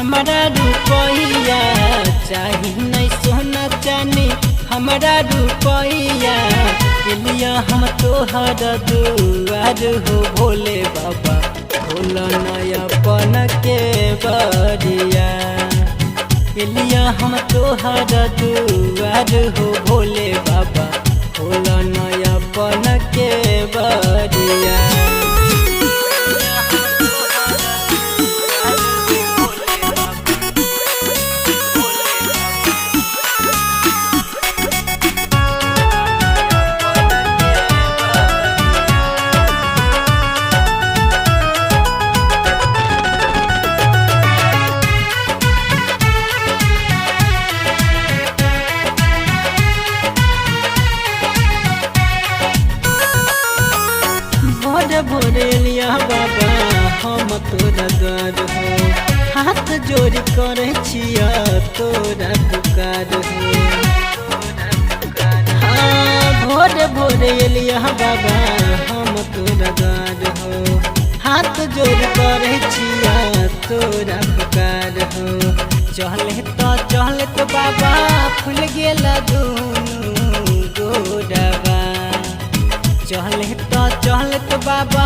हमारा रुपैया चाही नहीं सोना चानी हमारा रुपैया लिया हम तोहर दुआर हो भोले बाबा खोल नयापन के बरिया लिया हम तोहर दुआर हो भोले बाबा खोल नयापन के बरिया। भोरे लिया बाबा हम तोरा द्वार हो हाथ जोड़ करे छिया तोरा पुकार हो। हाँ भोरे भोरे लिया बाबा हम तोरा द्वार हो हाथ जोड़ करे छिया तोरा पुकार हो। चले तो बाबा फूल गेला दुनू गोड़वा चले तो बाबा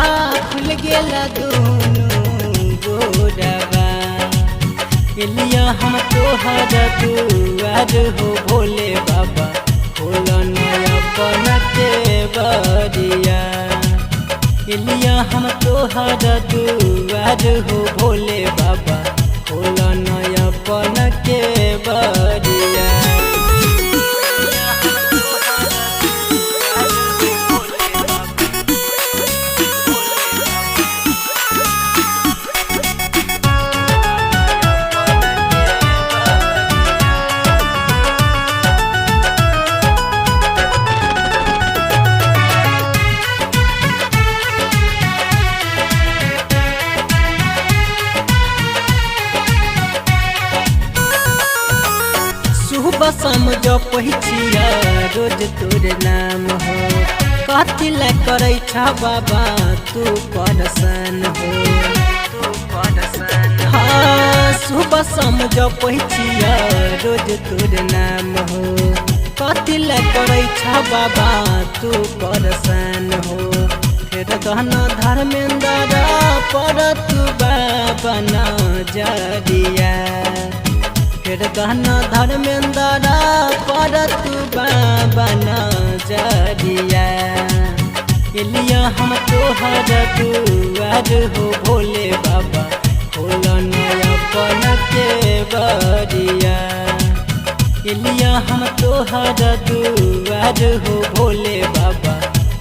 खुल गेला दोनों गोड़वा लिया हम तोहर दुआर हो भोले बाबा खोल नयापन के बरिया लिया हम तोहर दुआर हो भोले बाबा खोल नयापन के बरिया। बसम जो पहिचिया रोज तोरे नाम हो कथी ला करे छा बाबा तू परेशान हो। हाँ सुबह सम जो पहिचिया रोज तोरे नाम हो कथी ला करे छा बाबा तू परेशान हो। फिर कहना धर्मेंद्र पर तू बाबा न जरिया फिर कहना धर्मेंद्र पर तू बाबा नजरिया लिया हम तोहर दुआर हो भोले बाबा खोल नयापन के बरिया लिया हम तोहर दुआर हो भोले बाबा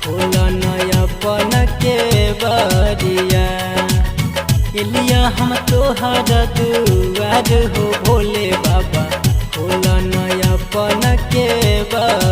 खोल नयापन के बरिया लिया हम तोहर दुआर हो भोले बाबा खोल नयापन के बरिया।